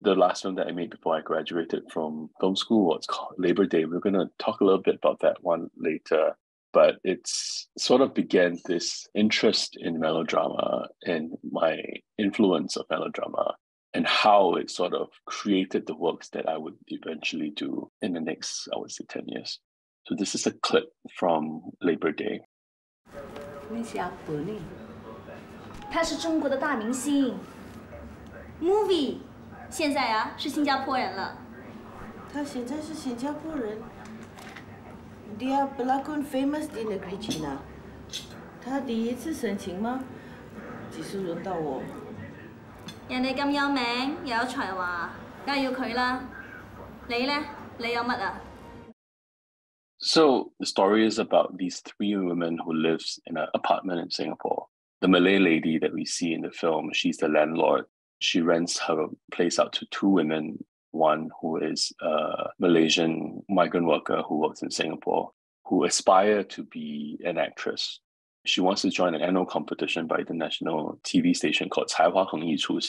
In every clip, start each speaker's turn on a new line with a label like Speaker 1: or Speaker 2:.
Speaker 1: The last film that I made before I graduated from film school was called Labor Day. We're going to talk a little bit about that one later. But it's sort of began this interest in melodrama and my influence of melodrama and how it sort of created the works that I would eventually do in the next, I would say, 10 years. So this is a clip from Labor Day.
Speaker 2: 他是中国的大明星 ，Movie， 现在啊是新加坡人了。
Speaker 3: 他现在是新加坡人。Dia pelakon famous di negeri China。他第一次申請嗎？只是輪到我。
Speaker 2: 人哋咁有名又有才華，梗係要佢啦。你呢？你有乜啊？
Speaker 1: So the story is about these three women who lives in an apartment in Singapore. The Malay lady that we see in the film, she's the landlord. She rents her place out to two women, one who is a Malaysian migrant worker who works in Singapore, who aspire to be an actress. She wants to join an annual competition by the national TV station called 才华一出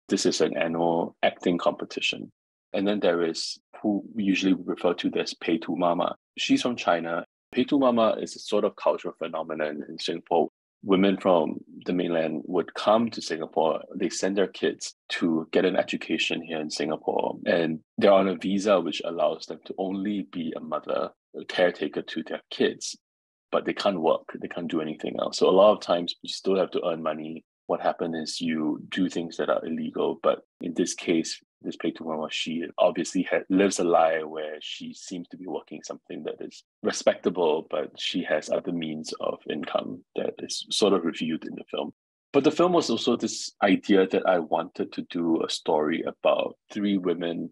Speaker 1: This is an annual acting competition. And then there is who we usually refer to as Pei Tu Mama. She's from China. Pei Tu Mama is a sort of cultural phenomenon in Singapore. Women from the mainland would come to Singapore. They send their kids to get an education here in Singapore. And they're on a visa which allows them to only be a mother, a caretaker to their kids. But they can't work. They can't do anything else. So a lot of times you still have to earn money. What happens is you do things that are illegal. But in this case, this Pei Tu Mama, she obviously lives a lie where she seems to be working something that is respectable, but she has other means of income that is sort of revealed in the film. But the film was also this idea that I wanted to do a story about three women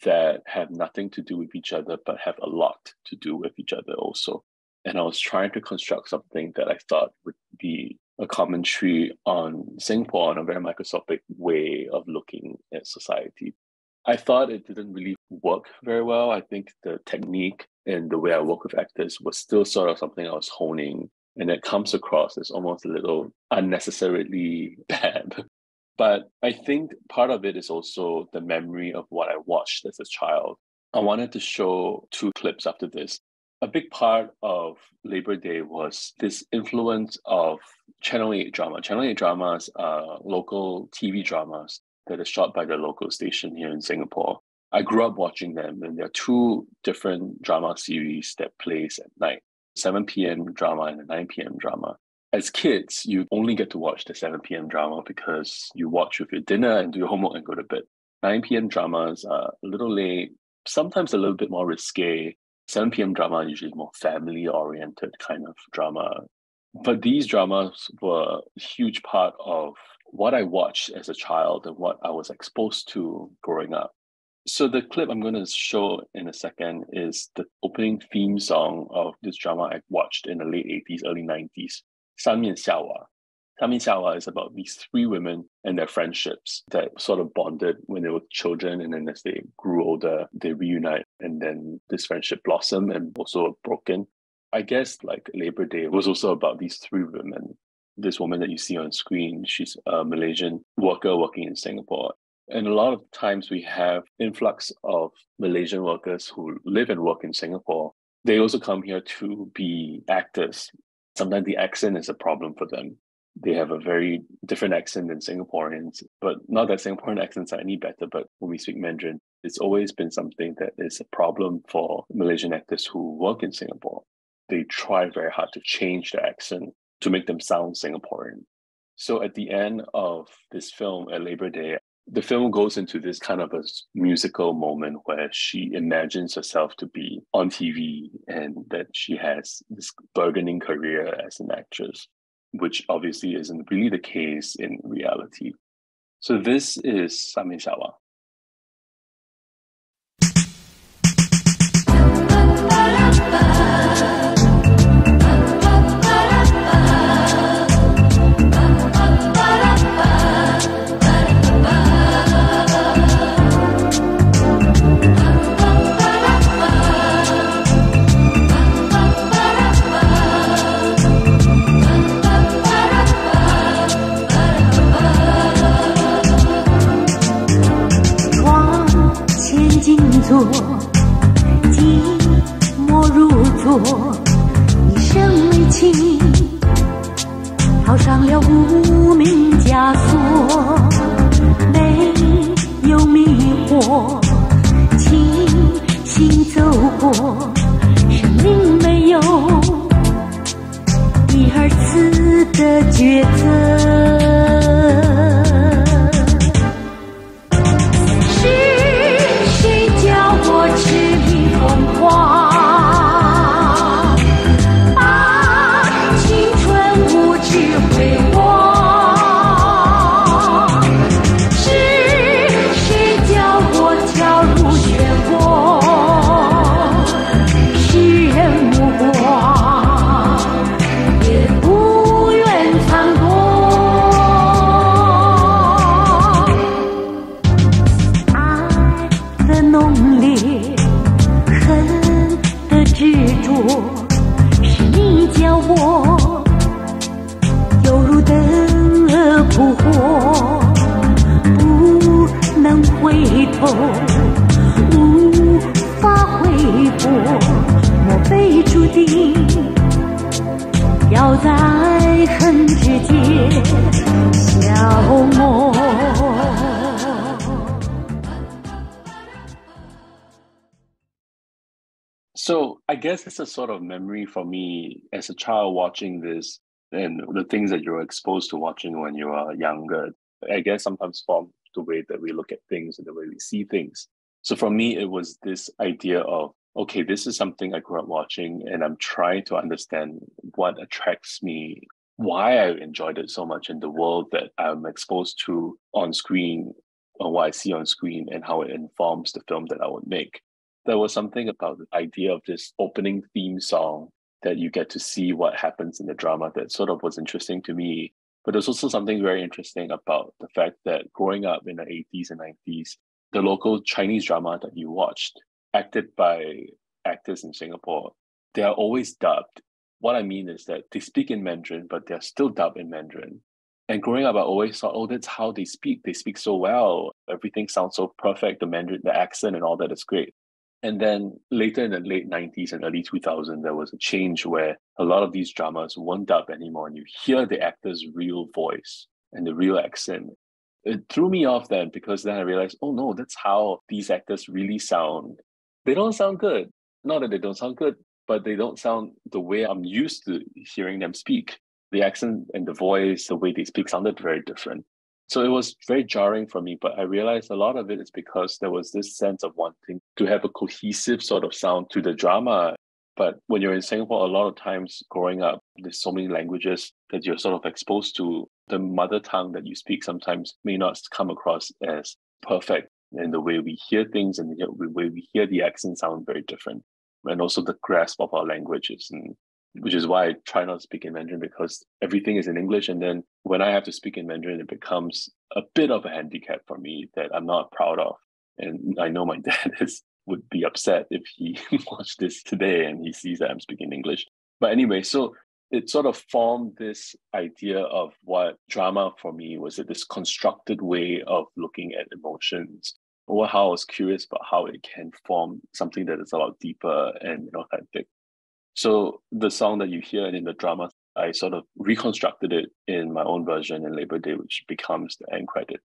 Speaker 1: that have nothing to do with each other, but have a lot to do with each other also. And I was trying to construct something that I thought would be a commentary on Singapore in a very microscopic way of looking at society. I thought it didn't really work very well. I think the technique and the way I work with actors was still sort of something I was honing, and it comes across as almost a little unnecessarily bad. But I think part of it is also the memory of what I watched as a child. I wanted to show two clips after this. A big part of Labor Day was this influence of Channel 8 drama. Channel 8 dramas are local TV dramas that are shot by the local station here in Singapore. I grew up watching them, and there are two different drama series that plays at night, 7 p.m. drama and a 9 p.m. drama. As kids, you only get to watch the 7 p.m. drama because you watch with your dinner and do your homework and go to bed. 9 p.m. dramas are a little late, sometimes a little bit more risque. 7 p.m. drama is usually more family-oriented kind of drama. But these dramas were a huge part of what I watched as a child and what I was exposed to growing up. So the clip I'm going to show in a second is the opening theme song of this drama I watched in the late 80s, early 90s, 上面下瓦. 上面下瓦 is about these three women and their friendships that sort of bonded when they were children, and then as they grew older, they reunite, and then this friendship blossomed and also broken. I guess like Labor Day was also about these three women. This woman that you see on screen, she's a Malaysian worker working in Singapore. And a lot of times we have influx of Malaysian workers who live and work in Singapore. They also come here to be actors. Sometimes the accent is a problem for them. They have a very different accent than Singaporeans, but not that Singaporean accents are any better, but when we speak Mandarin, it's always been something that is a problem for Malaysian actors who work in Singapore. They try very hard to change their accent to make them sound Singaporean. So at the end of this film at Labor Day, the film goes into this kind of a musical moment where she imagines herself to be on TV and that she has this burgeoning career as an actress, which obviously isn't really the case in reality. So this is Samin Shawa.
Speaker 4: 坐，寂寞如昨，一生为情，套上了无名枷锁，没有迷惑，轻行走过，生命没有一二次的抉择。痴迷疯狂，把青春无知挥霍。是谁叫我跳入漩涡？世人目光也不愿参透。爱的浓烈，执着，是你叫我犹如灯扑火，不能回头，无法回拨，莫非注定要在恨之间消磨。
Speaker 1: So I guess it's a sort of memory for me as a child watching this and the things that you were exposed to watching when you were younger. I guess sometimes form the way that we look at things and the way we see things. So for me, it was this idea of, okay, this is something I grew up watching and I'm trying to understand what attracts me, why I enjoyed it so much in the world that I'm exposed to on screen or what I see on screen and how it informs the film that I would make. There was something about the idea of this opening theme song that you get to see what happens in the drama that sort of was interesting to me. But there's also something very interesting about the fact that growing up in the 80s and 90s, the local Chinese drama that you watched, acted by actors in Singapore, they are always dubbed. What I mean is that they speak in Mandarin, but they're still dubbed in Mandarin. And growing up, I always thought, oh, that's how they speak. They speak so well. Everything sounds so perfect. The Mandarin, the accent and all that is great. And then later in the late 90s and early 2000s, there was a change where a lot of these dramas weren't dubbed anymore and you hear the actor's real voice and the real accent. It threw me off then because then I realized, oh no, that's how these actors really sound. They don't sound good. Not that they don't sound good, but they don't sound the way I'm used to hearing them speak. The accent and the voice, the way they speak sounded very different. So it was very jarring for me, but I realized a lot of it is because there was this sense of wanting to have a cohesive sort of sound to the drama. But when you're in Singapore, a lot of times growing up, there's so many languages that you're sort of exposed to. The mother tongue that you speak sometimes may not come across as perfect. And the way we hear things and the way we hear the accent sound very different. And also the grasp of our languages, and which is why I try not to speak in Mandarin, because everything is in English. And then when I have to speak in Mandarin, it becomes a bit of a handicap for me that I'm not proud of. And I know my dad would be upset if he watched this today and he sees that I'm speaking English. But anyway, so it sort of formed this idea of what drama for me was, this constructed way of looking at emotions, or how I was curious about how it can form something that is a lot deeper and authentic. So the song that you hear in the drama, I sort of reconstructed it in my own version in Labor Day, which becomes the end credit.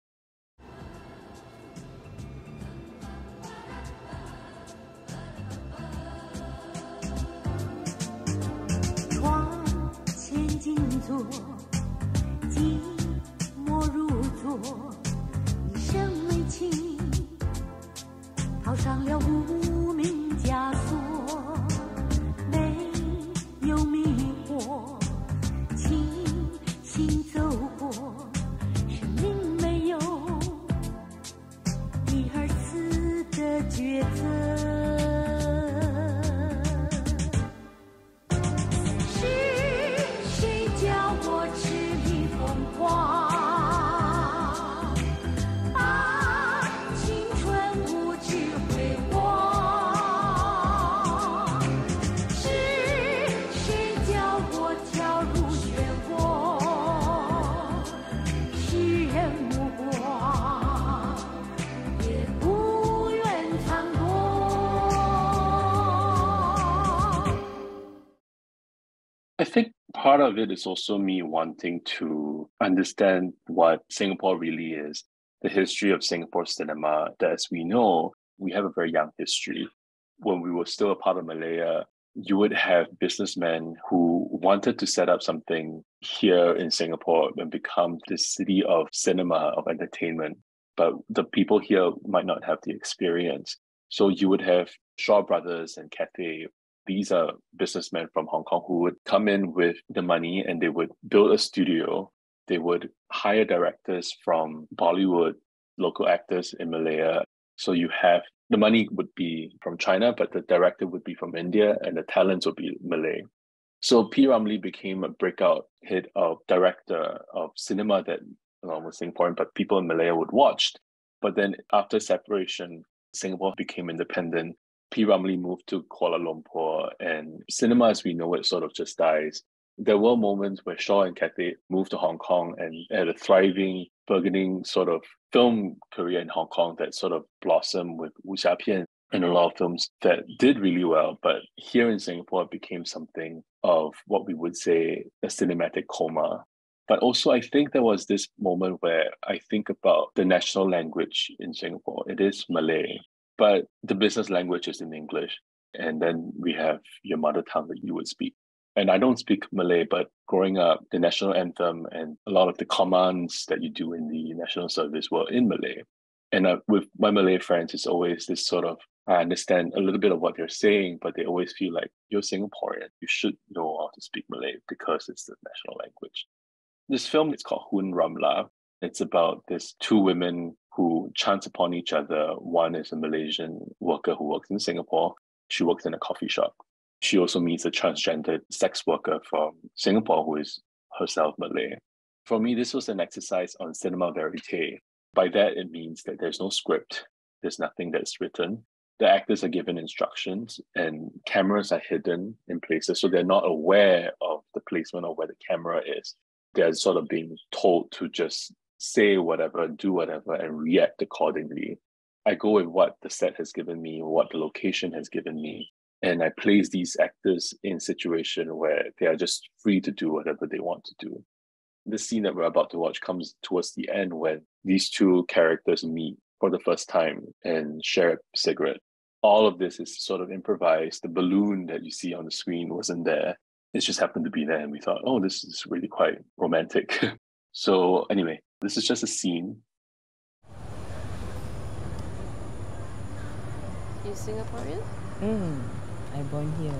Speaker 4: 套上了无名枷锁，没有迷惑，轻行走过，生命没有第二次的抉择。是谁叫我痴迷疯狂？ 把青春无知挥霍。
Speaker 1: think part of it is also me wanting to understand what Singapore really is, the history of Singapore cinema, that as we know, we have a very young history. When we were still a part of Malaya, you would have businessmen who wanted to set up something here in Singapore and become the city of cinema, of entertainment. But the people here might not have the experience. So you would have Shaw Brothers and Cathay. These are businessmen from Hong Kong who would come in with the money and they would build a studio. They would hire directors from Bollywood, local actors in Malaya. So you have the money would be from China, but the director would be from India and the talents would be Malay. So P. Ramlee became a breakout hit of director of cinema that was Singaporean, but people in Malaya would watch. But then after separation, Singapore became independent. P. Ramlee moved to Kuala Lumpur and cinema as we know it sort of just dies. There were moments where Shaw and Cathay moved to Hong Kong and had a thriving, burgeoning sort of film career in Hong Kong that sort of blossomed with Wu Xiapian and a lot of films that did really well. But here in Singapore, it became something of what we would say a cinematic coma. But also, I think there was this moment where I think about the national language in Singapore. It is Malay, but the business language is in English. And then we have your mother tongue that you would speak. And I don't speak Malay, but growing up, the national anthem and a lot of the commands that you do in the national service were in Malay. And with my Malay friends, it's always this sort of, I understand a little bit of what they're saying, but they always feel like you're Singaporean. You should know how to speak Malay because it's the national language. This film is called Hun Ramla. It's about these two women who chance upon each other. One is a Malaysian worker who works in Singapore. She works in a coffee shop. She also meets a transgender sex worker from Singapore who is herself Malay. For me, this was an exercise on cinema verite. By that, it means that there's no script. There's nothing that's written. The actors are given instructions and cameras are hidden in places, so they're not aware of the placement of where the camera is. They're sort of being told to just say whatever, do whatever, and react accordingly. I go with what the set has given me, what the location has given me, and I place these actors in a situation where they are just free to do whatever they want to do. The scene that we're about to watch comes towards the end when these two characters meet for the first time and share a cigarette. All of this is sort of improvised. The balloon that you see on the screen wasn't there. It just happened to be there and we thought, oh, this is really quite romantic. So anyway, this is just a scene.
Speaker 5: You Singaporean?
Speaker 6: I born here,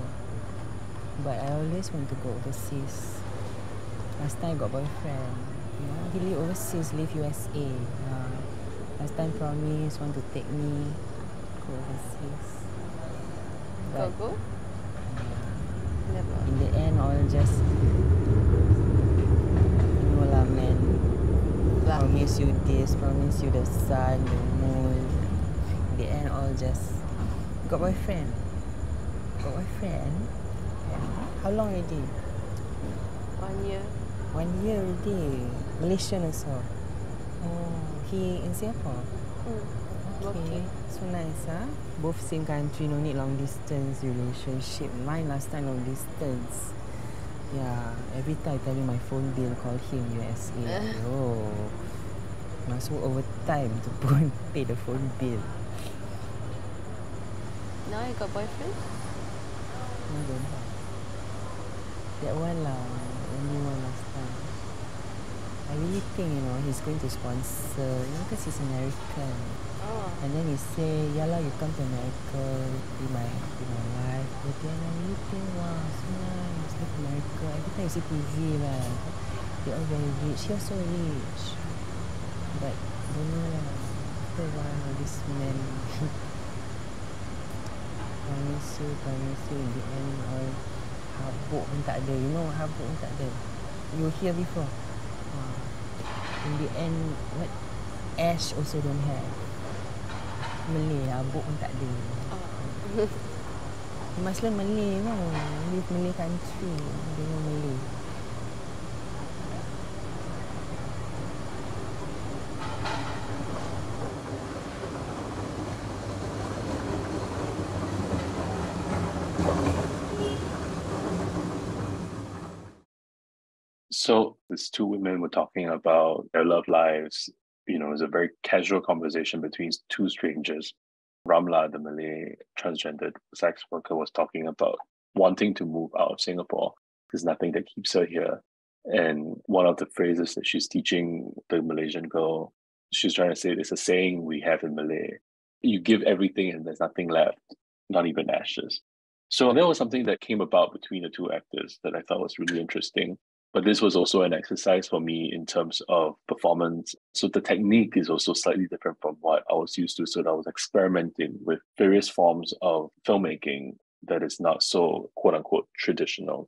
Speaker 6: but I always want to go overseas. Last time I got boyfriend, he live overseas, live USA. Last time promise want to take me go overseas. But
Speaker 5: Go? Never.
Speaker 6: in the end, all just lah, man. Promise you this, promise you the sun, the moon. In the end, all just got boyfriend. Got boyfriend. How long already?
Speaker 5: 1 year.
Speaker 6: 1 year already. Malaysian also. Oh, he in Singapore. Okay, so nice, huh? Both same country, no need long distance relationship. Mine last time long distance. Yeah, every time I tell you my phone bill, call him USA. Oh, must work overtime to go and pay the phone bill.
Speaker 5: Now you got boyfriend?
Speaker 6: No, don't have. That one lah, only one last time. I really think, he's going to sponsor, because he's American.
Speaker 5: Oh.
Speaker 6: And then he say, yeah lah, you come to America, be my wife. But then I really think, wow, so nice, look America. Every time you see TV, right, they all very rich. He also rich. But, don't know lah, after a while, all this men, promise you, in the end, all habuk pun tak ada. You know, habuk pun tak ada. You hear before? In the end, what? Ash also don't have. Malay, habuk pun tak ada. You must learn Malay, live Malay country, you know Malay.
Speaker 1: So these two women were talking about their love lives. It was a very casual conversation between two strangers. Ramla, the Malay transgendered sex worker, was talking about wanting to move out of Singapore. There's nothing that keeps her here. And one of the phrases that she's teaching the Malaysian girl, she's trying to say, there's a saying we have in Malay: you give everything and there's nothing left, not even ashes. So that was something that came about between the two actors that I thought was really interesting. But this was also an exercise for me in terms of performance. So the technique is also slightly different from what I was used to. So I was experimenting with various forms of filmmaking that is not so quote unquote traditional.